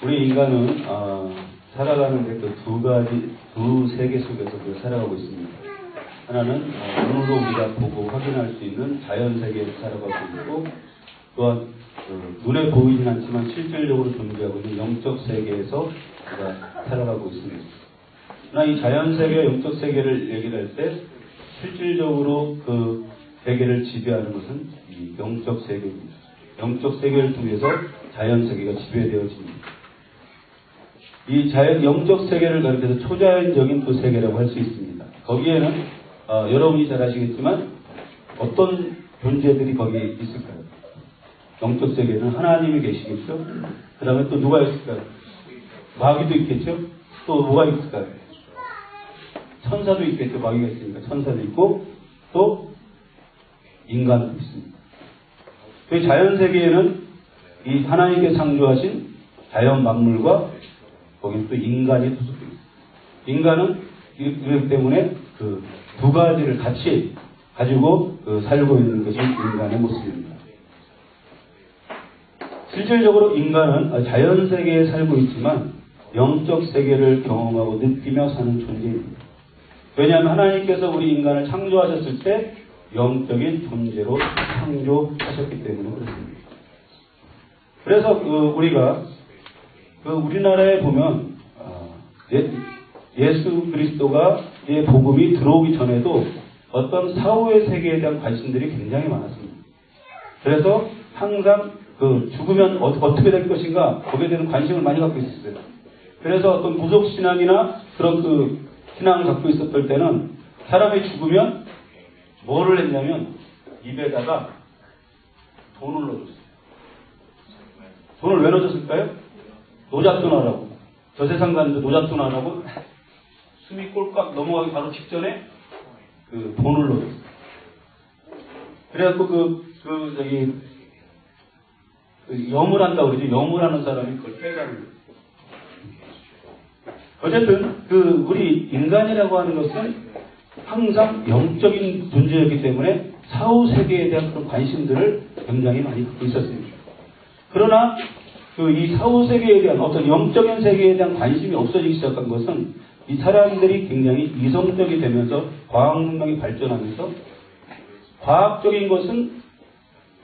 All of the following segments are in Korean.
우리 인간은 살아가는데 그 두 세계 속에서 살아가고 있습니다. 하나는 눈으로 우리가 보고 확인할 수 있는 자연 세계에서 살아가고 있고, 또한 눈에 보이진 않지만 실질적으로 존재하고 있는 영적 세계에서 우리가 살아가고 있습니다. 그러나 이 자연 세계와 영적 세계를 얘기를 할 때 실질적으로 그 세계를 지배하는 것은 이 영적 세계입니다. 영적 세계를 통해서 자연 세계가 지배되어집니다. 이 영적 세계를 가리켜서 초자연적인 그 세계라고 할 수 있습니다. 거기에는 여러분이 잘 아시겠지만 어떤 존재들이 거기에 있을까요? 영적 세계는 하나님이 계시겠죠? 그 다음에 또 누가 있을까요? 마귀도 있겠죠? 또 뭐가 있을까요? 천사도 있겠죠? 마귀가 있으니까 천사도 있고 또 인간도 있습니다. 그 자연 세계에는 이 하나님께 창조하신 자연 만물과 거기는 또 인간이 소속되어 있습니다. 인간은 그렇기 때문에 그 두 가지를 같이 가지고 살고 있는 것이 인간의 모습입니다. 실질적으로 인간은 자연 세계에 살고 있지만 영적 세계를 경험하고 느끼며 사는 존재입니다. 왜냐하면 하나님께서 우리 인간을 창조하셨을 때 영적인 존재로 창조하셨기 때문에 그렇습니다. 그래서 우리가 우리나라에 보면 예수 그리스도가 이 복음이 들어오기 전에도 어떤 사후의 세계에 대한 관심들이 굉장히 많았습니다. 그래서 항상 죽으면 어떻게 될 것인가 거기에 대한 관심을 많이 갖고 있었어요. 그래서 어떤 구속 신앙이나 그런 신앙을 갖고 있었을 때는 사람이 죽으면 뭐를 했냐면 입에다가 돈을 넣어줬어요. 돈을 왜 넣어줬을까요? 노잣돈하라고. 저 세상 가는데 노잣돈하라고 숨이 꼴깍 넘어가기 바로 직전에 돈을 넣어줬어요. 그래갖고 염을 한다고 그러죠. 염을 하는 사람이 그걸 빼가는 거예요. 어쨌든 우리 인간이라고 하는 것은 항상 영적인 존재였기 때문에 사후 세계에 대한 그런 관심들을 굉장히 많이 갖고 있었습니다. 그러나 이 사후 세계에 대한 어떤 영적인 세계에 대한 관심이 없어지기 시작한 것은 이 사람들이 굉장히 이성적이 되면서 과학 문명이 발전하면서 과학적인 것은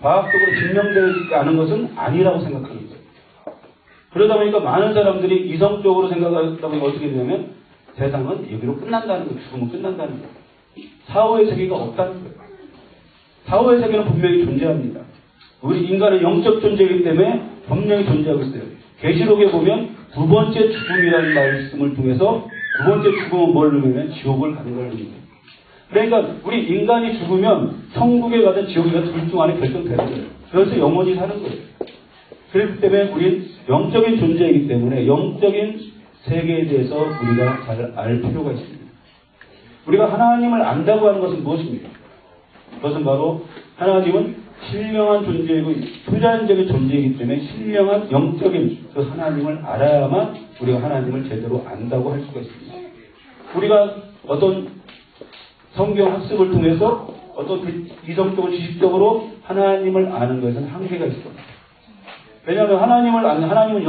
과학적으로 증명되지 않은 것은 아니라고 생각하는 거예요. 그러다 보니까 많은 사람들이 이성적으로 생각하다 보니까 어떻게 되냐면 세상은 여기로 끝난다는 거예요. 죽으면 끝난다는 거예요. 사후의 세계가 없다는 거예요. 사후의 세계는 분명히 존재합니다. 우리 인간은 영적 존재이기 때문에 분명히 존재하고 있어요. 계시록에 보면 두 번째 죽음이라는 말씀을 통해서 두 번째 죽음은 뭘 의미하면 지옥을 가는 걸 의미해요. 그러니까 우리 인간이 죽으면 천국에 가든 지옥에 가든 둘 중 안에 결정되는 거예요. 그래서 영원히 사는 거예요. 그렇기 때문에 우리는 영적인 존재이기 때문에 영적인 세계에 대해서 우리가 잘 알 필요가 있습니다. 우리가 하나님을 안다고 하는 것은 무엇입니까? 그것은 바로 하나님은 신령한 존재이고 초자연적인 존재이기 때문에 신령한 영적인 그 하나님을 알아야만 우리가 하나님을 제대로 안다고 할 수가 있습니다. 우리가 어떤 성경 학습을 통해서 어떤 이성적으로 지식적으로 하나님을 아는 것은 한계가 있습니다. 왜냐하면 하나님은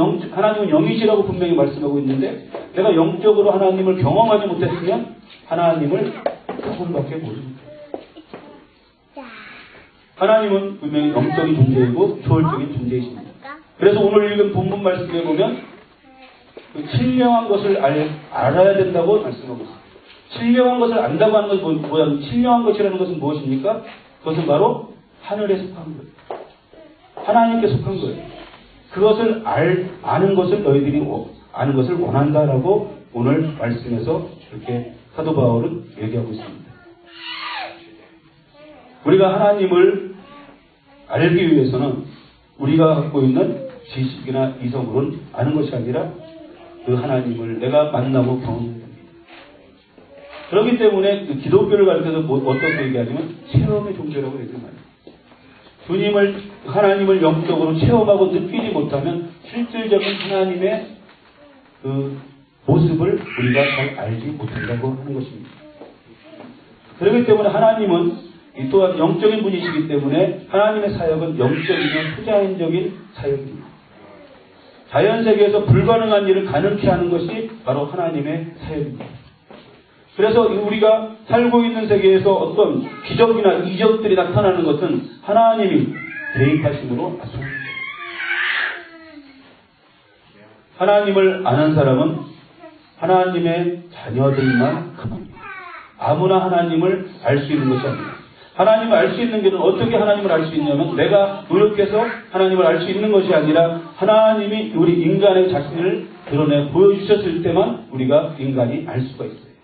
영이시라고 분명히 말씀하고 있는데 내가 영적으로 하나님을 경험하지 못했으면 하나님을 조금밖에 모릅니다. 하나님은 분명히 영적인 존재이고 초월적인 존재이십니다. 그래서 오늘 읽은 본문 말씀에 보면 신령한 것을 알아야 된다고 말씀하고 있습니다. 신령한 것을 안다고 하는 것은 뭐야? 신령한 것이라는 것은 무엇입니까? 그것은 바로 하늘에 속한 거예요. 하나님께 속한 거예요. 그것을 아는 것을 너희들이 아는 것을 원한다라고 오늘 말씀에서 이렇게 사도 바울은 얘기하고 있습니다. 우리가 하나님을 알기 위해서는 우리가 갖고 있는 지식이나 이성으로는 아는 것이 아니라 그 하나님을 내가 만나고 경험해야 됩니다. 그렇기 때문에 기독교를 가르쳐서 어떻게 얘기하냐면 체험의 종교라고 얘기를 많이 해요. 하나님을 영적으로 체험하고 느끼지 못하면 실질적인 하나님의 그 모습을 우리가 잘 알지 못한다고 하는 것입니다. 그렇기 때문에 하나님은 또한 영적인 분이시기 때문에 하나님의 사역은 영적이며 초자연적인 사역입니다. 자연세계에서 불가능한 일을 가능케 하는 것이 바로 하나님의 사역입니다. 그래서 우리가 살고 있는 세계에서 어떤 기적이나 이적들이 나타나는 것은 하나님이 개입하심으로 나타납니다. 하나님을 아는 사람은 하나님의 자녀들만 합니다. 아무나 하나님을 알 수 있는 것이 아닙니다. 하나님을 알 수 있는 길은 어떻게 하나님을 알 수 있냐면 내가 노력해서 하나님을 알 수 있는 것이 아니라 하나님이 우리 인간의 자신을 드러내 보여주셨을 때만 우리가 인간이 알 수가 있어요.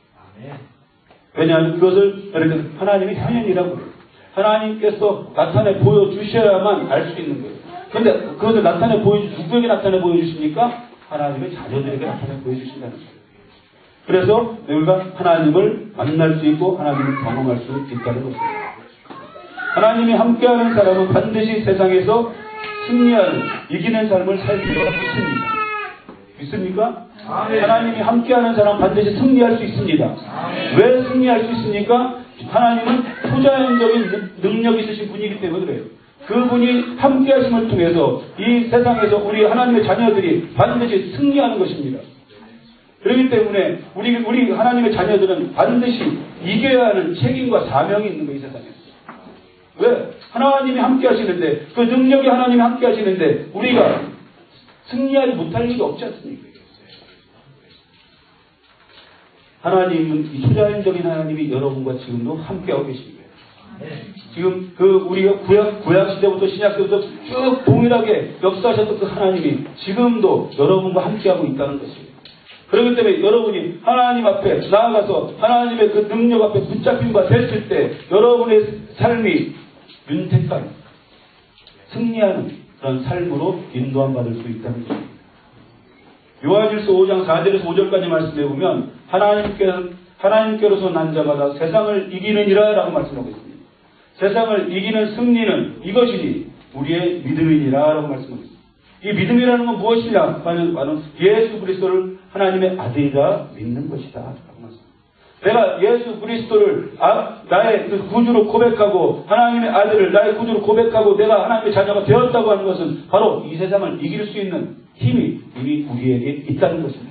왜냐하면 그것을 예를 들어 하나님의 현현이라고 해요. 하나님께서 나타내 보여주셔야만 알 수 있는 거예요. 그런데 그것을 누구에게 나타내 보여주십니까? 하나님의 자녀들에게 나타내 보여주신다는 거예요. 그래서 우리가 하나님을 만날 수 있고 하나님을 경험할 수 있다는 것입니다. 하나님이 함께하는 사람은 반드시 세상에서 승리하는, 이기는 삶을 살 필요가 있습니다. 믿습니까? 하나님이 함께하는 사람은 반드시 승리할 수 있습니다. 왜 승리할 수 있습니까? 하나님은 초자연적인 능력이 있으신 분이기 때문에 그래요. 그분이 함께하심을 통해서 이 세상에서 우리 하나님의 자녀들이 반드시 승리하는 것입니다. 그렇기 때문에 우리 하나님의 자녀들은 반드시 이겨야 하는 책임과 사명이 있는 거예요, 이 세상에서. 왜? 하나님이 함께 하시는데, 그 능력이 하나님이 함께 하시는데, 우리가 승리하지 못할 일이 없지 않습니까? 하나님은, 이 초자연적인 하나님이 여러분과 지금도 함께하고 계십니다. 지금 우리가 구약 시대부터 신약 시대부터 쭉 동일하게 역사하셨던 그 하나님이 지금도 여러분과 함께하고 있다는 것입니다. 그렇기 때문에 여러분이 하나님 앞에 나아가서 하나님의 그 능력 앞에 붙잡힌 바 됐을 때 여러분의 삶이 윤택한 승리하는 그런 삶으로 인도함 받을 수 있다는 것입니다. 요한일서 5장 4절에서 5절까지 말씀해 보면 하나님께로서 난 자마다 세상을 이기느니라 라고 말씀하고 있습니다. 세상을 이기는 승리는 이것이니 우리의 믿음이니라 라고 말씀하고 있습니다. 이 믿음이라는 건 무엇이냐 하면 예수 그리스도를 하나님의 아들이라 믿는 것이다 라고 말씀합니다. 내가 예수 그리스도를 나의 그 구주로 고백하고 하나님의 아들을 나의 구주로 고백하고 내가 하나님의 자녀가 되었다고 하는 것은 바로 이 세상을 이길 수 있는 힘이 이미 우리에게 있다는 것입니다.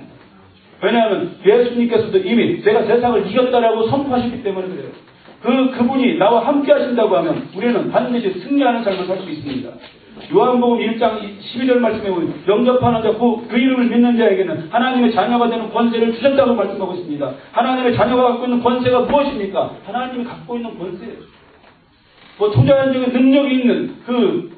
왜냐하면 예수님께서도 이미 내가 세상을 이겼다라고 선포하셨기 때문에 그래요. 그분이 나와 함께 하신다고 하면 우리는 반드시 승리하는 삶을 살 수 있습니다. 요한복음 1장 12절 말씀에 보면 영접하는 자 그 이름을 믿는 자에게는 하나님의 자녀가 되는 권세를 주셨다고 말씀하고 있습니다. 하나님의 자녀가 갖고 있는 권세가 무엇입니까? 하나님이 갖고 있는 권세예요. 초자연적인 능력이 있는 그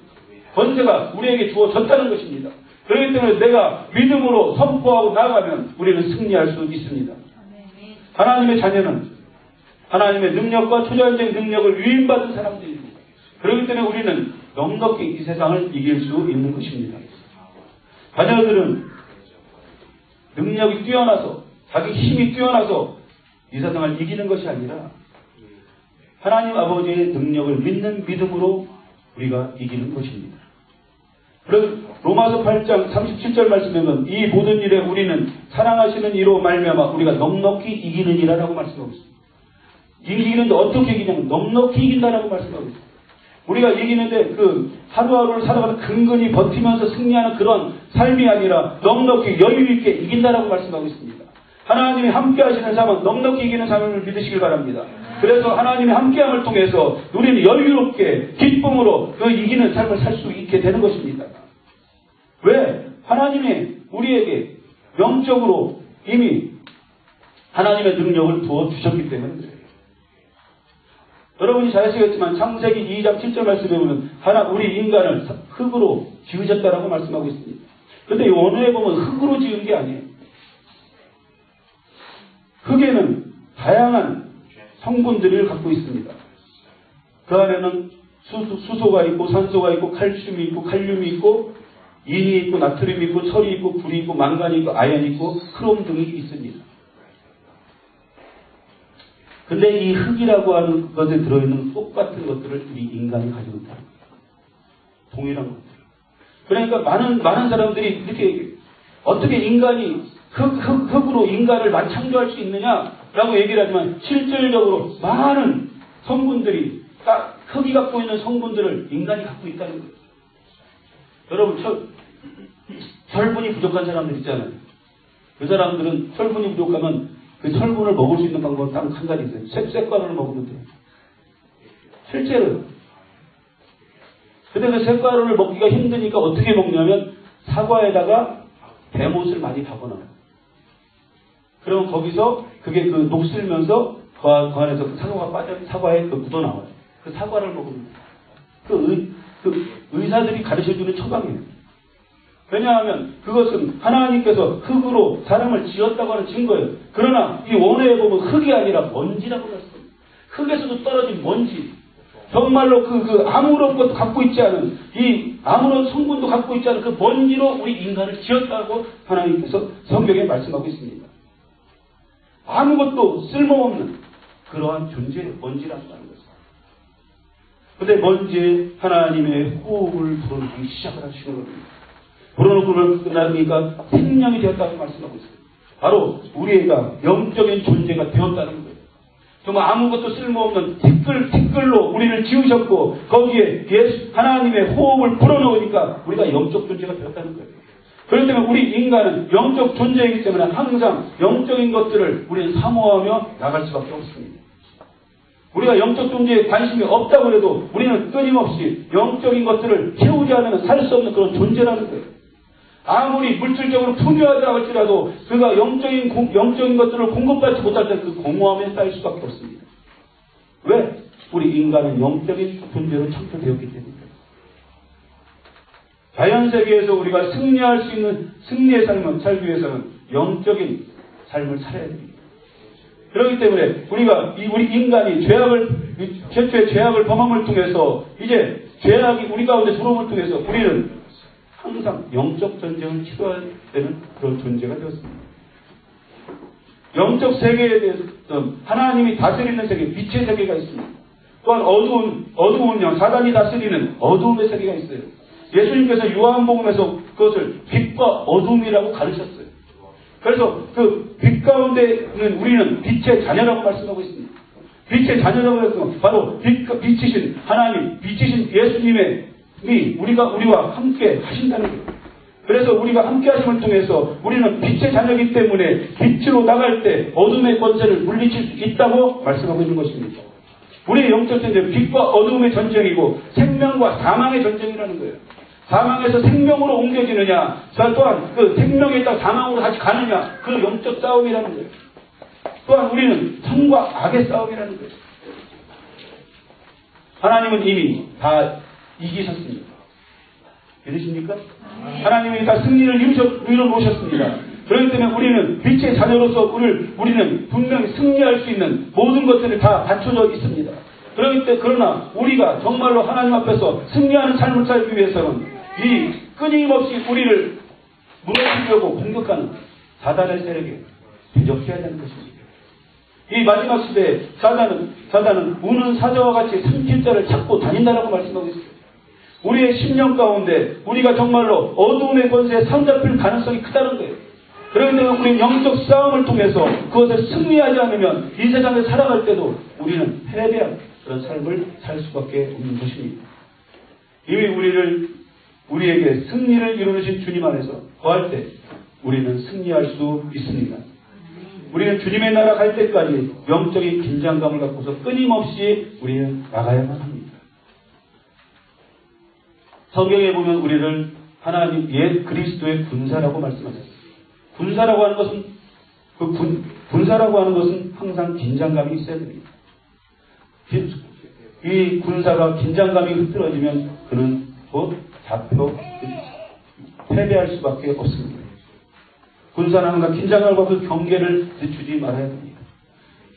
권세가 우리에게 주어졌다는 것입니다. 그렇기 때문에 내가 믿음으로 선포하고 나가면 우리는 승리할 수 있습니다. 하나님의 자녀는 하나님의 능력과 초자연적인 능력을 위임받은 사람들입니다. 그렇기 때문에 우리는 넉넉히 이 세상을 이길 수 있는 것입니다. 자녀들은 능력이 뛰어나서 자기 힘이 뛰어나서 이 세상을 이기는 것이 아니라 하나님 아버지의 능력을 믿는 믿음으로 우리가 이기는 것입니다. 그래서 로마서 8장 37절 말씀에는 이 모든 일에 우리는 사랑하시는 이로 말미암아 우리가 넉넉히 이기는 이라라고 말씀하고 있습니다. 이기는데 어떻게 이기냐면 넉넉히 이긴다라고 말씀하고 있습니다. 우리가 이기는데 하루하루를 살아가는 근근히 버티면서 승리하는 그런 삶이 아니라 넉넉히 여유있게 이긴다라고 말씀하고 있습니다. 하나님이 함께 하시는 삶은 넉넉히 이기는 삶을 믿으시길 바랍니다. 그래서 하나님의 함께함을 통해서 우리는 여유롭게 기쁨으로 그 이기는 삶을 살 수 있게 되는 것입니다. 왜? 하나님이 우리에게 영적으로 이미 하나님의 능력을 부어주셨기 때문에 그래요. 여러분이 잘 아시겠지만 창세기 2장 7절 말씀에 보면 우리 인간을 흙으로 지으셨다라고 말씀하고 있습니다. 그런데 이 원어에 보면 흙으로 지은 게 아니에요. 흙에는 다양한 성분들을 갖고 있습니다. 그 안에는 수소가 있고 산소가 있고 칼슘이 있고 칼륨이 있고 인이 있고 나트륨이 있고 철이 있고 불이 있고 망간이 있고 아연이 있고 크롬 등이 있습니다. 근데 이 흙이라고 하는 것에 들어있는 똑같은 것들을 우리 인간이 가지고 있다. 동일한 것들. 그러니까 많은 사람들이 이렇게 얘기해요. 어떻게 인간이 흙으로 인간을 창조할 수 있느냐라고 얘기를 하지만 실질적으로 많은 성분들이 흙이 갖고 있는 성분들을 인간이 갖고 있다는 거예요. 여러분 철분이 부족한 사람들 있잖아요. 그 사람들은 철분이 부족하면 그 철분을 먹을 수 있는 방법은 딱 한 가지 있어요. 쇳가루를 먹으면 돼요. 실제로. 근데 그 쇳가루를 먹기가 힘드니까 어떻게 먹냐면 사과에다가 대못을 많이 박아놔요. 그러면 거기서 그게 그 녹슬면서 그 안에서 그 사과에 그 묻어나와요. 그 사과를 먹으면 그 의사들이 가르쳐주는 처방이에요. 왜냐하면 그것은 하나님께서 흙으로 사람을 지었다고 하는 증거예요. 그러나 이 원어에 보면 흙이 아니라 먼지라고 했어요. 흙에서도 떨어진 먼지. 정말로 아무런 것도 갖고 있지 않은, 이 아무런 성분도 갖고 있지 않은 그 먼지로 우리 인간을 지었다고 하나님께서 성경에 말씀하고 있습니다. 아무것도 쓸모없는 그러한 존재의 먼지라는 것입니다. 그런데 먼지에 하나님의 호흡을 불어넣기 시작을 하시는 겁니다. 불어넣고 끝나니까 생명이 되었다고 말씀하고 있습니다. 바로 우리가 영적인 존재가 되었다는 거예요. 정말 아무것도 쓸모없는 티끌로 우리를 지으셨고 거기에 하나님의 호흡을 불어넣으니까 우리가 영적 존재가 되었다는 거예요. 그렇기 때문에 우리 인간은 영적 존재이기 때문에 항상 영적인 것들을 우리는 사모하며 나갈 수밖에 없습니다. 우리가 영적 존재에 관심이 없다고 해도 우리는 끊임없이 영적인 것들을 채우지 않으면 살 수 없는 그런 존재라는 거예요. 아무리 물질적으로 풍요하다고 할지라도 그가 영적인 것들을 공급받지 못할 때 그 공허함에 쌓일 수밖에 없습니다. 왜? 우리 인간은 영적인 존재로 창조되었기 때문입니다. 자연세계에서 우리가 승리할 수 있는 승리의 삶을 살기 위해서는 영적인 삶을 살아야 됩니다. 그렇기 때문에 우리 인간이 최초의 죄악을 범함을 통해서 이제 죄악이 우리 가운데 들어옴을 통해서 우리는 항상 영적 전쟁을 치러야 되는 그런 존재가 되었습니다. 영적 세계에 대해서 하나님이 다스리는 세계, 빛의 세계가 있습니다. 또한 어두운 영, 사단이 다스리는 어두움의 세계가 있어요. 예수님께서 요한복음에서 그것을 빛과 어둠이라고 가르쳤어요. 그래서 그 빛 가운데는 우리는 빛의 자녀라고 말씀하고 있습니다. 빛의 자녀라고 해서 바로 빛이신 하나님, 빛이신 예수님의 우리와 함께 하신다는 거예요. 그래서 우리가 함께 하심을 통해서 우리는 빛의 자녀이기 때문에 빛으로 나갈 때 어둠의 권세를 물리칠 수 있다고 말씀하고 있는 것입니다. 우리의 영적 전쟁은 빛과 어둠의 전쟁이고 생명과 사망의 전쟁이라는 거예요. 사망에서 생명으로 옮겨지느냐, 또한 그 생명에 있다 사망으로 다시 가느냐, 그 영적 싸움이라는 거예요. 또한 우리는 선과 악의 싸움이라는 거예요. 하나님은 이미 다 이기셨습니다. 믿으십니까? 하나님이 다 승리를 이루어놓으셨습니다. 그렇기 때문에 우리는 빛의 자녀로서 우리는 분명히 승리할 수 있는 모든 것들이 다 갖춰져 있습니다. 그러나 우리가 정말로 하나님 앞에서 승리하는 삶을 살기 위해서는 이 끊임없이 우리를 무너뜨리려고 공격하는 사단의 세력에 대적해야 되는 것입니다. 이 마지막 시대에 사단은 우는 사자와 같이 삼킬 자를 찾고 다닌다라고 말씀하고 있습니다. 우리의 심령 가운데 우리가 정말로 어두움의 권세에 사로잡힐 가능성이 크다는 거예요. 그렇기 때문에 우리는 영적 싸움을 통해서 그것을 승리하지 않으면 이 세상에 살아갈 때도 우리는 패배한 그런 삶을 살 수밖에 없는 것입니다. 이미 우리에게 승리를 이루신 주님 안에서 거할 때 우리는 승리할 수 있습니다. 우리는 주님의 나라 갈 때까지 영적인 긴장감을 갖고서 끊임없이 우리는 나가야만 합니다. 성경에 보면 우리를 하나님 옛 그리스도의 군사라고 말씀하셨습니다. 군사라고 하는 것은 항상 긴장감이 있어야 됩니다. 이 군사가 긴장감이 흐트러지면 그는 곧 패배할 수밖에 없습니다. 군사는 항상 긴장감과 그 경계를 늦추지 말아야 됩니다.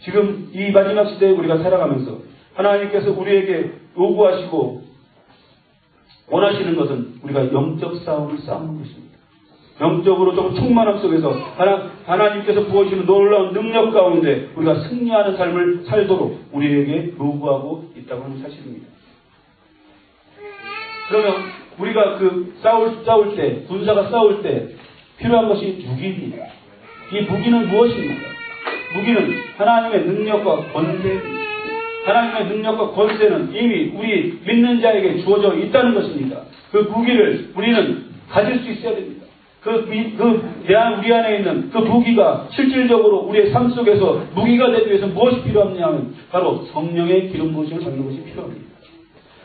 지금 이 마지막 시대에 우리가 살아가면서 하나님께서 우리에게 요구하시고 원하시는 것은 우리가 영적 싸움을 싸우는 것입니다. 영적으로 좀 충만함 속에서 하나님께서 부어주시는 놀라운 능력 가운데 우리가 승리하는 삶을 살도록 우리에게 요구하고 있다고 하는 사실입니다. 그러면 우리가 싸울 때, 군사가 싸울 때 필요한 것이 무기입니다. 이 무기는 무엇입니까? 무기는 하나님의 능력과 권세입니다. 하나님의 능력과 권세는 이미 우리 믿는 자에게 주어져 있다는 것입니다. 그 무기를 우리는 가질 수 있어야 됩니다. 우리 안에 있는 그 무기가 실질적으로 우리의 삶 속에서 무기가 되기 위해서 무엇이 필요하냐면 바로 성령의 기름 부으심을 받는 것이 필요합니다.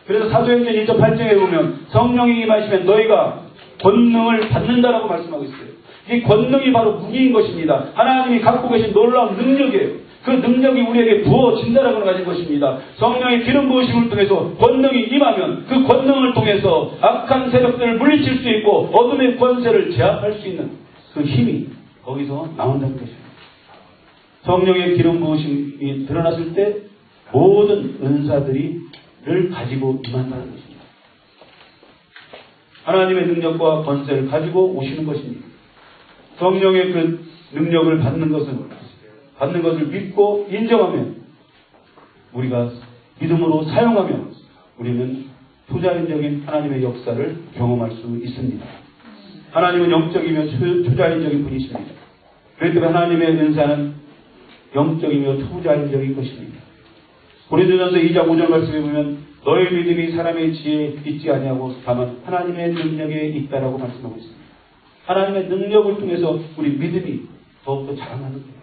그래서 사도행전 1장 8절에 보면 성령이 임하시면 너희가 권능을 받는다라고 말씀하고 있어요. 이 권능이 바로 무기인 것입니다. 하나님이 갖고 계신 놀라운 능력이에요. 그 능력이 우리에게 부어진다라고 가진 것입니다. 성령의 기름 부으심을 통해서 권능이 임하면 그 권능을 통해서 악한 세력들을 물리칠 수 있고 어둠의 권세를 제압할 수 있는 그 힘이 거기서 나온다는 것입니다. 성령의 기름 부으심이 드러났을 때 모든 은사들을 가지고 임한다는 것입니다. 하나님의 능력과 권세를 가지고 오시는 것입니다. 성령의 그 능력을 받는 것을 믿고 인정하면, 우리가 믿음으로 사용하면 우리는 초자연적인 하나님의 역사를 경험할 수 있습니다. 하나님은 영적이며 초자연적인 분이십니다. 그렇기 때문에 하나님의 은사는 영적이며 초자연적인 것입니다. 고린도전서 2장 5절 말씀에 보면 너의 믿음이 사람의 지혜에 있지 아니하고 다만 하나님의 능력에 있다라고 말씀하고 있습니다. 하나님의 능력을 통해서 우리 믿음이 더욱더 자라나는 거예요.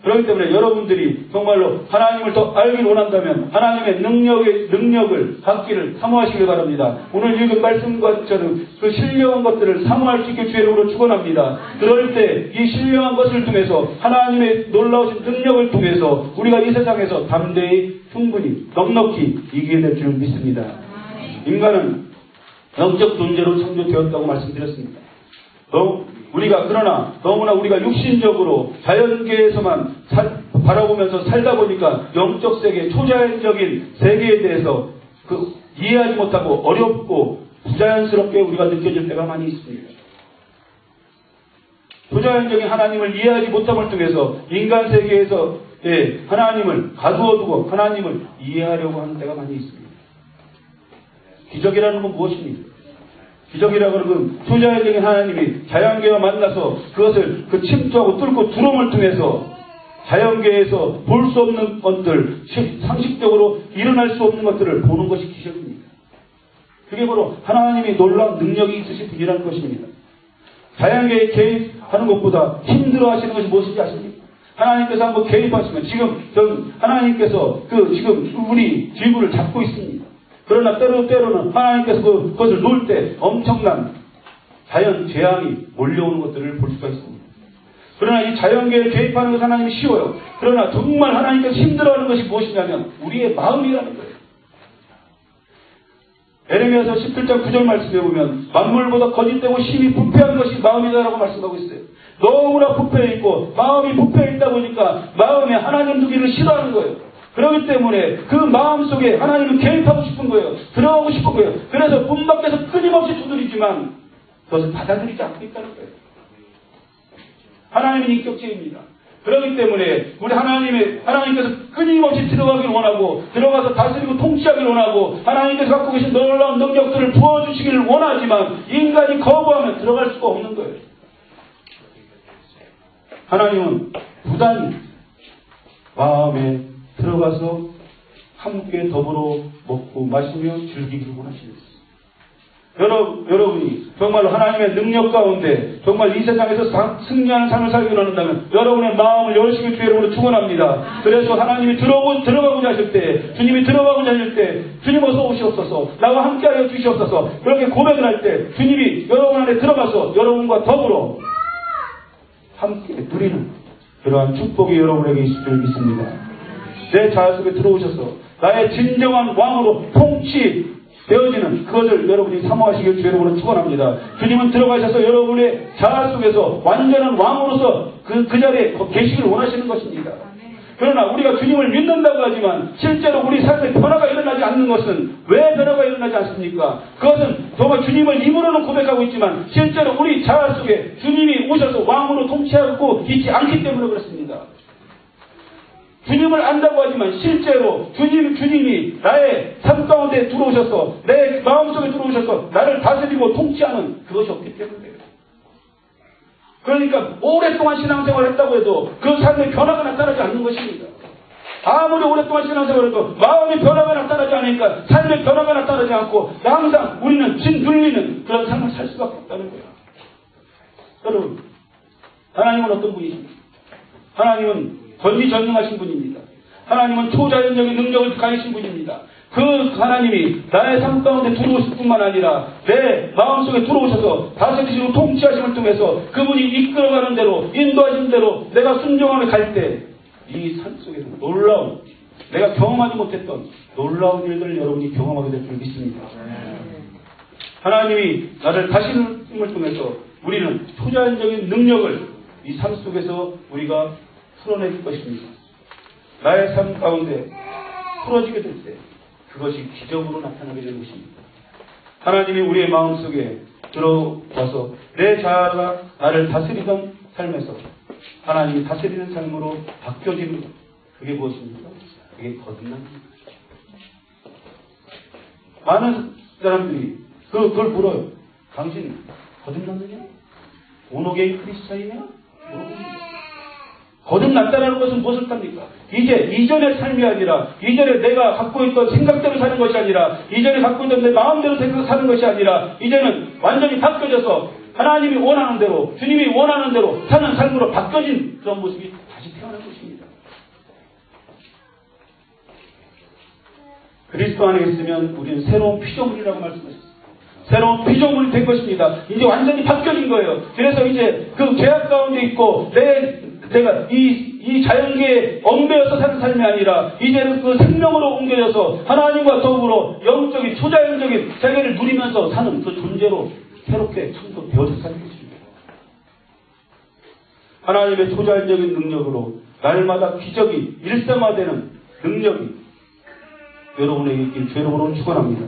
그렇기 때문에 여러분들이 정말로 하나님을 더 알길 원한다면 하나님의 능력을 받기를 사모하시길 바랍니다. 오늘 읽은 말씀과처럼 그 신령한 것들을 사모할 수 있게 주의 이름으로 축원합니다. 그럴 때 이 신령한 것을 통해서 하나님의 놀라우신 능력을 통해서 우리가 이 세상에서 담대히 충분히 넉넉히 이기게 될 줄 믿습니다. 인간은 영적 존재로 창조되었다고 말씀드렸습니다. 그러나 너무나 우리가 육신적으로 자연계에서만 바라보면서 살다 보니까 영적 세계, 초자연적인 세계에 대해서 이해하지 못하고 어렵고 부자연스럽게 우리가 느껴질 때가 많이 있습니다. 초자연적인 하나님을 이해하지 못함을 통해서 인간 세계에서 하나님을 가두어두고 하나님을 이해하려고 하는 때가 많이 있습니다. 기적이라는 건 무엇입니까? 기적이라고 하는 건 초자연적인 하나님이 자연계와 만나서 그것을 침투하고 뚫고 두름을 통해서 자연계에서 볼 수 없는 것들, 상식적으로 일어날 수 없는 것들을 보는 것이 기적입니다. 그게 바로 하나님이 놀라운 능력이 있으신 분이라는 것입니다. 자연계에 개입하는 것보다 힘들어 하시는 것이 무엇인지 아십니까? 하나님께서 한번 개입하시면 지금 하나님께서 지금 우리 지구를 잡고 있습니다. 그러나 때로는 하나님께서 그것을 놓을 때 엄청난 자연 재앙이 몰려오는 것들을 볼 수가 있습니다. 그러나 이 자연계에 개입하는 것은 하나님이 쉬워요. 그러나 정말 하나님께서 힘들어하는 것이 무엇이냐면 우리의 마음이라는 거예요. 에레미야서 17장 9절 말씀에 보면 만물보다 거짓되고 심히 부패한 것이 마음이다라고 말씀하고 있어요. 너무나 부패해 있고 마음이 부패해 있다 보니까 마음에 하나님 두기를 싫어하는 거예요. 그렇기 때문에 그 마음속에 하나님은 개입하고 싶은 거예요. 들어가고 싶은 거예요. 그래서 문 밖에서 끊임없이 두드리지만 그것을 받아들이지 않고 있다는 거예요. 하나님은 인격체입니다. 그렇기 때문에 우리 하나님께서 끊임없이 들어가길 원하고 들어가서 다스리고 통치하길 원하고 하나님께서 갖고 계신 놀라운 능력들을 부어주시기를 원하지만 인간이 거부하면 들어갈 수가 없는 거예요. 하나님은 부단히 마음에 들어가서 함께 더불어 먹고 마시며 즐기기를 원하시겠습니다. 여러분이 정말로 하나님의 능력 가운데 정말 이 세상에서 승리하는 삶을 살기 원한다면 여러분의 마음을 열심히 주의 이름으로 축원합니다. 그래서 하나님이 들어가고자 하실 때, 주님이 들어가고자 하실 때 주님 어서 오시옵소서, 나와 함께하여 주시옵소서, 그렇게 고백을 할 때 주님이 여러분 안에 들어가서 여러분과 더불어 함께 누리는 그러한 축복이 여러분에게 있을 줄 믿습니다. 내 자아 속에 들어오셔서 나의 진정한 왕으로 통치되어지는 그것을 여러분이 사모하시길 주의 이름으로 축원합니다. 주님은 들어가셔서 여러분의 자아 속에서 완전한 왕으로서 그 자리에 계시길 원하시는 것입니다. 그러나 우리가 주님을 믿는다고 하지만 실제로 우리 삶에 변화가 일어나지 않는 것은 왜 변화가 일어나지 않습니까? 그것은 정말 주님을 입으로는 고백하고 있지만 실제로 우리 자아 속에 주님이 오셔서 왕으로 통치하고 있지 않기 때문에 그렇습니다. 주님을 안다고 하지만 실제로 주님이 나의 삶 가운데 들어오셔서 내 마음속에 들어오셔서 나를 다스리고 통치하는 그것이 없기 때문에요. 그러니까 오랫동안 신앙생활을 했다고 해도 그 삶에 변화가 나타나지 않는 것입니다. 아무리 오랫동안 신앙생활을 해도 마음의 변화가 나타나지 않으니까 삶의 변화가 나타나지 않고 항상 우리는 짓눌리는 그런 삶을 살 수밖에 없다는 거예요. 여러분, 하나님은 어떤 분이십니까? 하나님은 전지전능하신 분입니다. 하나님은 초자연적인 능력을 가지신 분입니다. 그 하나님이 나의 삶 가운데 들어오실 뿐만 아니라 내 마음속에 들어오셔서 다스리시고 통치하심을 통해서 그분이 이끌어가는 대로 인도하신 대로 내가 순종하며 갈 때 이 산 속에서 놀라운, 내가 경험하지 못했던 놀라운 일들을 여러분이 경험하게 될 줄 믿습니다. 하나님이 나를 다스림을 통해서 우리는 초자연적인 능력을 이 삶 속에서 우리가 풀어낼 것입니다. 나의 삶 가운데 풀어지게 될 때 그것이 기적으로 나타나게 되는 것입니다. 하나님이 우리의 마음속에 들어와서 내 자아가 나를 다스리던 삶에서 하나님이 다스리는 삶으로 바뀌어지는 것, 그게 무엇입니까? 그게 거듭납니다. 많은 사람들이 그걸 물어요. 당신 거듭났느냐? 온오게이 크리스찬이냐? 물어봅니다. 거듭났다는 것은 무엇을 답니까? 이제 이전의 삶이 아니라, 이전에 내가 갖고 있던 생각대로 사는 것이 아니라, 이전에 갖고 있던 내 마음대로 사는 것이 아니라, 이제는 완전히 바뀌어져서 하나님이 원하는 대로, 주님이 원하는 대로 사는 삶으로 바뀌어진 그런 모습이 다시 태어난 것입니다. 그리스도 안에 있으면 우리는 새로운 피조물이라고 말씀하셨습니다. 새로운 피조물이 된 것입니다. 이제 완전히 바뀌어진 거예요. 그래서 이제 그 죄악 가운데 있고 내가 이 자연계에 얽매여서 사는 삶이 아니라 이제는 그 생명으로 옮겨져서 하나님과 더불어 영적인 초자연적인 세계를 누리면서 사는 그 존재로 새롭게 창조되어서 사는 것입니다. 하나님의 초자연적인 능력으로 날마다 기적이 일상화되는 능력이 여러분에게 있길 주 이름으로 축원합니다.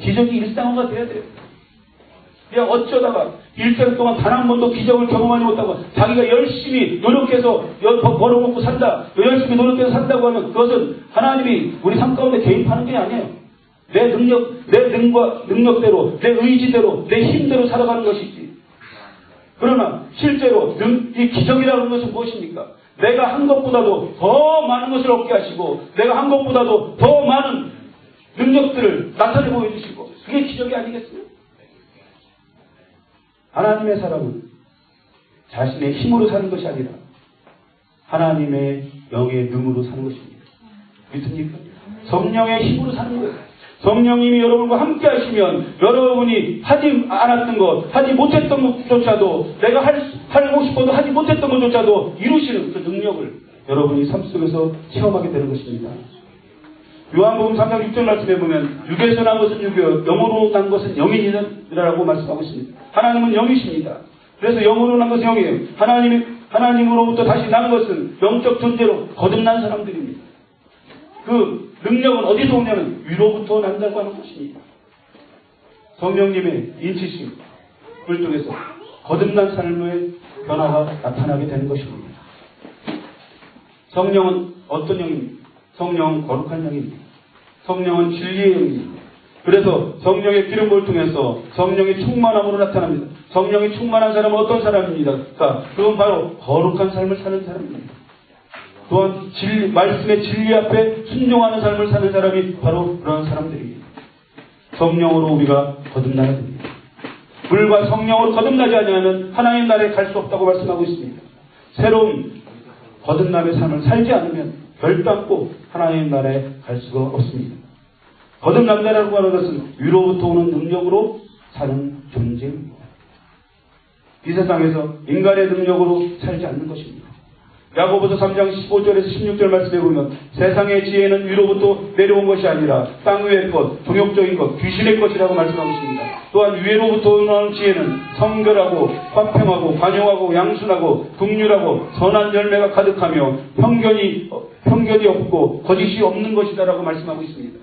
기적이 일상화가 돼야 돼요. 그냥 어쩌다가 일생 동안 단 한 번도 기적을 경험하지 못하고 자기가 열심히 노력해서 벌어먹고 산다, 열심히 노력해서 산다고 하면 그것은 하나님이 우리 삶 가운데 개입하는 게 아니에요. 내 능력대로, 내 의지대로, 내 힘대로 살아가는 것이지. 그러나 실제로 이 기적이라는 것은 무엇입니까? 내가 한 것보다도 더 많은 것을 얻게 하시고 내가 한 것보다도 더 많은 능력들을 나타내 보여주시고 그게 기적이 아니겠어요? 하나님의 사람은 자신의 힘으로 사는 것이 아니라 하나님의 영의 능으로 사는 것입니다. 믿습니까? 성령의 힘으로 사는 거예요. 성령님이 여러분과 함께 하시면 여러분이 하지 않았던 것, 하지 못했던 것조차도 내가 하고 싶어도 하지 못했던 것조차도 이루시는 그 능력을 여러분이 삶 속에서 체험하게 되는 것입니다. 요한복음 3장 6절 말씀에 보면 육에서 난 것은 육이요 영으로 난 것은 영이니라고 말씀하고 있습니다. 하나님은 영이십니다. 그래서 영으로 난 것은 영이에요. 하나님으로부터 다시 난 것은 영적 존재로 거듭난 사람들입니다. 그 능력은 어디서 오냐면 위로부터 난다고 하는 것입니다. 성령님의 인치심을 통해서 거듭난 삶의 변화가 나타나게 되는 것입니다. 성령은 어떤 영입니까? 성령은 거룩한 영입니다. 성령은 진리의 영입니다. 그래서 성령의 기름을 통해서 성령의 충만함으로 나타납니다. 성령이 충만한 사람은 어떤 사람입니다? 그건 바로 거룩한 삶을 사는 사람입니다. 또한 말씀의 진리 앞에 순종하는 삶을 사는 사람이 바로 그런 사람들입니다. 성령으로 우리가 거듭나야 됩니다. 물과 성령으로 거듭나지 않으면 하나님 나라에 갈 수 없다고 말씀하고 있습니다. 새로운 거듭남의 삶을 살지 않으면 결단코 하나님 나라에 갈 수가 없습니다. 거듭남자라고 하는 것은 위로부터 오는 능력으로 사는 존재입니다. 이 세상에서 인간의 능력으로 살지 않는 것입니다. 야고보서 3장 15절에서 16절 말씀에 보면 세상의 지혜는 위로부터 내려온 것이 아니라 땅 위의 것, 종욕적인 것, 귀신의 것이라고 말씀하고 있습니다. 또한 위로부터 오는 지혜는 성결하고 화평하고 관용하고 양순하고 긍휼하고 선한 열매가 가득하며 편견이 없고 거짓이 없는 것이다라고 말씀하고 있습니다.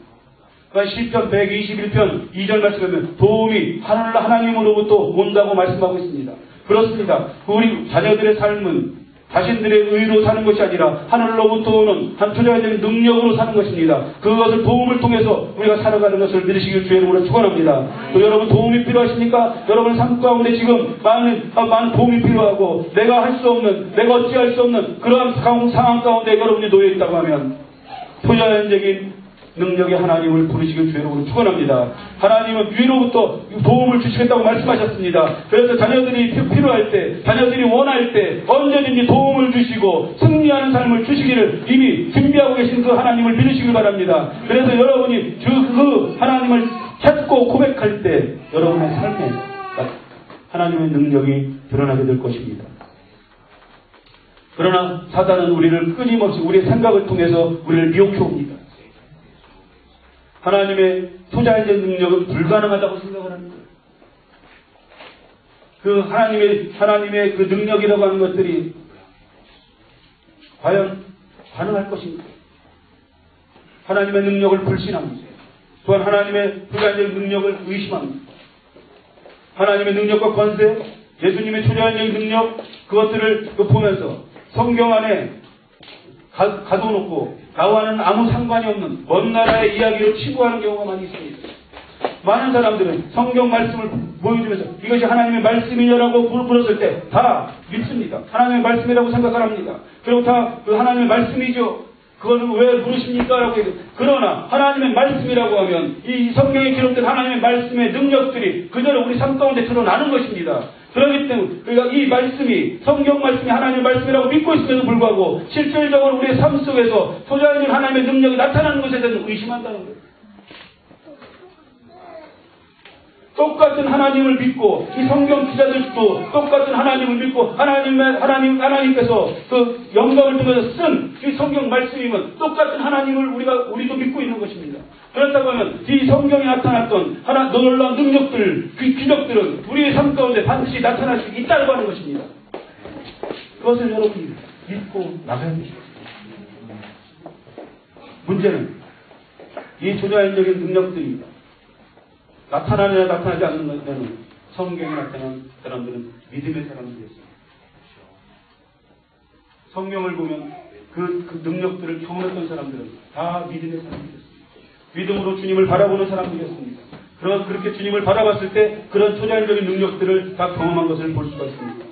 그러니까 시편 121편 2절 말씀에 보면 도움이 하나님으로부터 온다고 말씀하고 있습니다. 그렇습니다. 우리 자녀들의 삶은 자신들의 의로 사는 것이 아니라 하늘로부터 오는 한 초자연적인 능력으로 사는 것입니다. 그것을 도움을 통해서 우리가 살아가는 것을 믿으시길 주의 이름으로 축원합니다. 또 여러분 도움이 필요하십니까? 여러분 삶 가운데 지금 많은 도움이 필요하고 내가 할 수 없는, 내가 어찌할 수 없는 그러한 상황 가운데 여러분이 놓여 있다고 하면 초자연적인 능력의 하나님을 부르시길 주의 이름으로 축원합니다. 하나님은 위로부터 도움을 주시겠다고 말씀하셨습니다. 그래서 자녀들이 필요할 때, 자녀들이 원할 때 언제든지 도움을 주시고 승리하는 삶을 주시기를 이미 준비하고 계신 그 하나님을 믿으시길 바랍니다. 그래서 여러분이 그 하나님을 찾고 고백할 때 여러분의 삶에 하나님의 능력이 드러나게 될 것입니다. 그러나 사단은 우리를 끊임없이 우리의 생각을 통해서 우리를 미혹해 옵니다. 하나님의 투자의 능력은 불가능하다고 생각을 하는 거예요. 그 하나님의 그 능력이라고 하는 것들이 과연 가능할 것인가? 하나님의 능력을 불신합니다. 또한 하나님의 투자의 능력을 의심합니다. 하나님의 능력과 권세, 예수님의 투자의 능력, 그것들을 보면서 성경 안에 가둬놓고 나와는 아무 상관이 없는 먼 나라의 이야기를 치부하는 경우가 많이 있습니다. 많은 사람들은 성경 말씀을 보여주면서 이것이 하나님의 말씀이냐라고 물었을 때 다 믿습니다. 하나님의 말씀이라고 생각을 합니다. 그리고 다 그 하나님의 말씀이죠. 그거는 왜 물으십니까? 라고 해서. 그러나 하나님의 말씀이라고 하면 이 성경에 기록된 하나님의 말씀의 능력들이 그대로 우리 삶 가운데 드러나는 것입니다. 그렇기 때문에 우리가 이 말씀이 성경 말씀이 하나님의 말씀이라고 믿고 있음에도 불구하고 실질적으로 우리의 삶 속에서 소자적인 하나님의 능력이 나타나는 것에 대해서 의심한다는 거예요. 똑같은 하나님을 믿고 이 성경 기자들도 똑같은 하나님을 믿고 하나님께서 그 영감을 통해서 쓴 이 성경 말씀이면 똑같은 하나님을 우리도 믿고 있는 것입니다. 그렇다고 하면 이 성경에 나타났던 놀라운 능력들, 그 기적들은 우리의 삶 가운데 반드시 나타날 수 있다고 하는 것입니다. 그것을 여러분이 믿고 나가야 됩니다. 문제는 이 조자연적인 능력들이 나타나느냐 나타나지 않는 것에는 성경에 나타난 사람들은 믿음의 사람들이었습니다. 성경을 보면 그 능력들을 경험했던 사람들은 다 믿음의 사람들이었습니다. 믿음으로 주님을 바라보는 사람들이었습니다. 그렇게 주님을 바라봤을 때 그런 초자연적인 능력들을 다 경험한 것을 볼 수가 있습니다.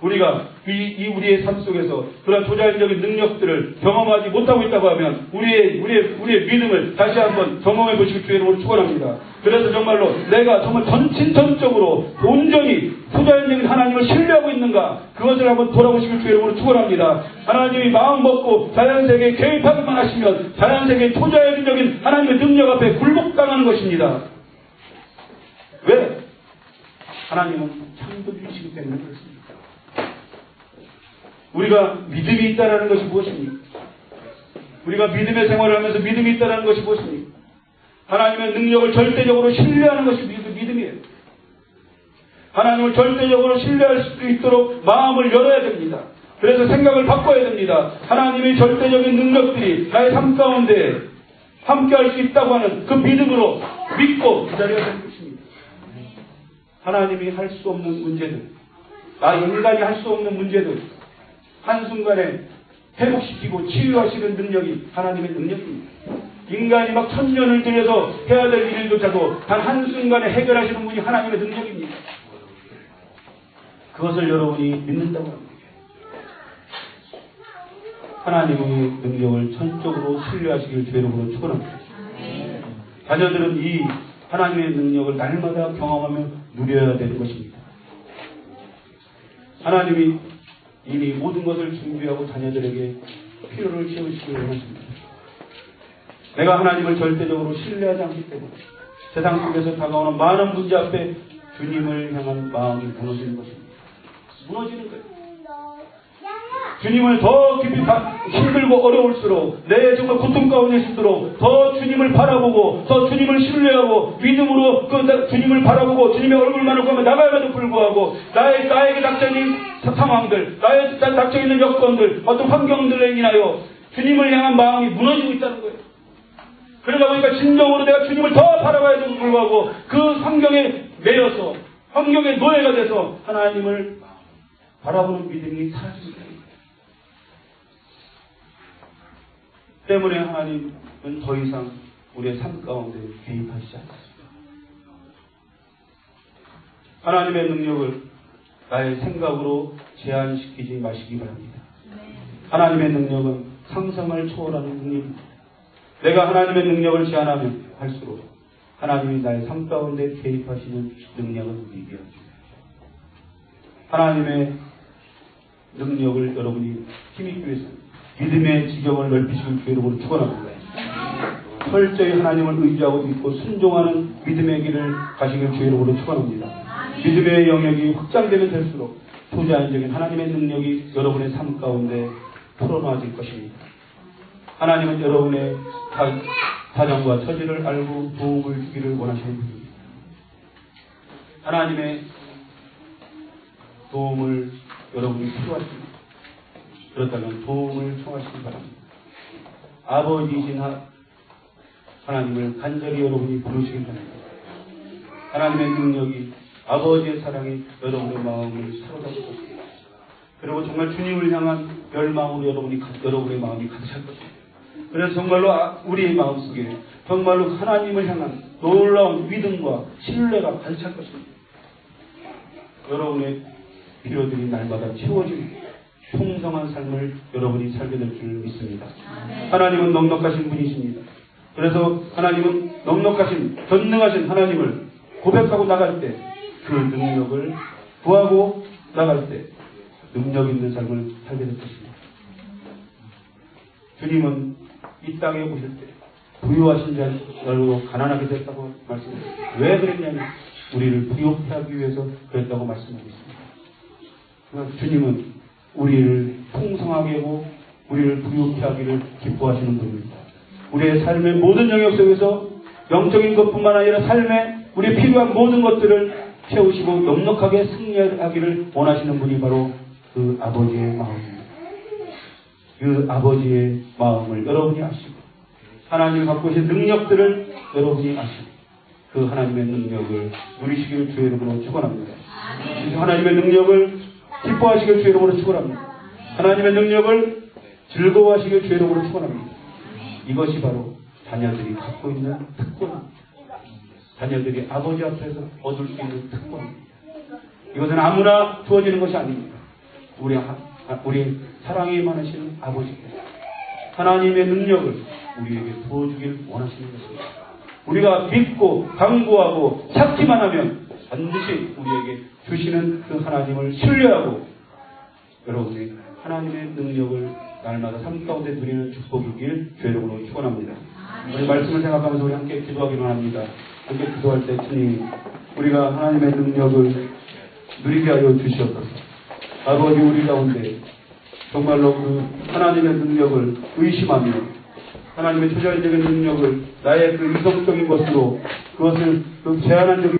우리가 우리의 삶 속에서 그런 초자연적인 능력들을 경험하지 못하고 있다고 하면 우리의 믿음을 다시 한번 경험해 보시길 주의 이름으로 축원합니다. 그래서 정말로 내가 정말 전적으로 온전히 초자연적인 하나님을 신뢰하고 있는가, 그것을 한번 돌아보시길 주의 이름으로 축원합니다. 하나님이 마음 먹고 자연세계에 개입하기만 하시면 자연세계의 초자연적인 하나님의 능력 앞에 굴복당하는 것입니다. 왜? 하나님은 창조주이시기 때문에 그렇습니다. 우리가 믿음이 있다는 것이 무엇입니까? 우리가 믿음의 생활을 하면서 믿음이 있다는 것이 무엇입니까? 하나님의 능력을 절대적으로 신뢰하는 것이 믿음이에요. 하나님을 절대적으로 신뢰할 수 있도록 마음을 열어야 됩니다. 그래서 생각을 바꿔야 됩니다. 하나님의 절대적인 능력들이 나의 삶 가운데 함께할 수 있다고 하는 그 믿음으로 믿고 기다려야 되는 것입니다. 하나님이 할 수 없는 문제들, 인간이 할 수 없는 문제들, 한순간에 회복시키고 치유하시는 능력이 하나님의 능력입니다. 인간이 막 1000년을 들여서 해야 될 일조차도 단 한순간에 해결하시는 분이 하나님의 능력입니다. 그것을 여러분이 믿는다고 합니다. 하나님의 능력을 전적으로 신뢰하시길 주의 이름으로 축원합니다. 자녀들은 이 하나님의 능력을 날마다 경험하며 누려야 되는 것입니다. 하나님이 이미 모든 것을 준비하고 자녀들에게 필요를 채우시기 원하십니다. 내가 하나님을 절대적으로 신뢰하지 않기 때문에 세상 속에서 다가오는 많은 문제 앞에 주님을 향한 마음이 무너지는 것입니다. 무너지는 거예요. 주님을 더 깊이 힘들고 어려울수록 내 정말 고통 가운데 있을수록 더 주님을 바라보고 더 주님을 신뢰하고 믿음으로 주님을 바라보고 주님의 얼굴만을 보며 나가야에도 불구하고 나에게 닥쳐있는 상황들, 나에게 닥쳐있는 여건들, 어떤 환경들에 인하여 주님을 향한 마음이 무너지고 있다는 거예요. 그러다 보니까 진정으로 내가 주님을 더 바라봐야에도 불구하고 그 환경에 매여서 환경의 노예가 돼서 하나님을 바라보는 믿음이 사라지고 있다는 거예요. 때문에 하나님은 더 이상 우리의 삶 가운데 개입하시지 않습니다. 하나님의 능력을 나의 생각으로 제한시키지 마시기 바랍니다. 하나님의 능력은 상상을 초월하는 능력입니다. 내가 하나님의 능력을 제한하면 할수록 하나님이 나의 삶 가운데 개입하시는 능력은 우리에게 없습니다. 하나님의 능력을 여러분이 힘입기 위해서 믿음의 지경을 넓히시는 주여러분을 축원합니다. 철저히 하나님을 의지하고 믿고 순종하는 믿음의 길을 가시길 주여러분을 축원합니다. 믿음의 영역이 확장되면 될수록 초자연적인 하나님의 능력이 여러분의 삶 가운데 풀어놓아질 것입니다. 하나님은 여러분의 사정과 처지를 알고 도움을 주기를 원하시는 분입니다. 하나님의 도움을 여러분이 필요하십니다. 그렇다면 도움을 청하시기 바랍니다. 아버지이신 하나님을 간절히 여러분이 부르시길 바랍니다. 하나님의 능력이, 아버지의 사랑이 여러분의 마음을 사로잡을 것입니다. 그리고 정말 주님을 향한 열망으로 여러분의 마음이 가득할 것입니다. 그래서 정말로 우리의 마음속에 정말로 하나님을 향한 놀라운 믿음과 신뢰가 가득할 것입니다. 여러분의 필요들이 날마다 채워지는 풍성한 삶을 여러분이 살게 될 줄 믿습니다. 하나님은 넉넉하신 분이십니다. 그래서 하나님은 넉넉하신, 전능하신 하나님을 고백하고 나갈 때 그 능력을 구하고 나갈 때 능력 있는 삶을 살게 될 것입니다. 주님은 이 땅에 오실 때 부유하신 자로 가난하게 됐다고 말씀하셨습니다. 왜 그랬냐면 우리를 부유케 하기 위해서 그랬다고 말씀하고 있습니다. 주님은 우리를 풍성하게 하고 우리를 부유케 하기를 기뻐하시는 분입니다. 우리의 삶의 모든 영역 속에서 영적인 것뿐만 아니라 삶에 우리의 필요한 모든 것들을 채우시고 넉넉하게 승리하기를 원하시는 분이 바로 그 아버지의 마음입니다. 그 아버지의 마음을 여러분이 아시고 하나님이 갖고 계신 능력들을 여러분이 아시고 그 하나님의 능력을 누리시기를 주의 이름으로 축원합니다. 하나님의 능력을 기뻐하시길 주의 이름으로 축원합니다. 하나님의 능력을 즐거워하시길 주의 이름으로 축원합니다. 이것이 바로 자녀들이 갖고 있는 특권입니다. 자녀들이 아버지 앞에서 얻을 수 있는 특권입니다. 이것은 아무나 주어지는 것이 아닙니다. 우리 사랑이 많으시는 아버지께서 하나님의 능력을 우리에게 부어주길 원하시는 것입니다. 우리가 믿고 강구하고 찾기만 하면 반드시 우리에게 주시는 그 하나님을 신뢰하고 여러분이 하나님의 능력을 날마다 삶 가운데 누리는 축복이길 주의 이름으로 축원합니다. 우리 말씀을 생각하면서 우리 함께 기도하기로 합니다. 함께 기도할 때 주님, 우리가 하나님의 능력을 누리게 하여 주시옵소서. 아버지, 우리 가운데 정말로 그 하나님의 능력을 의심하며 하나님의 초자연적인 능력을 나의 그 이성적인 것으로 그것을 그 제한적인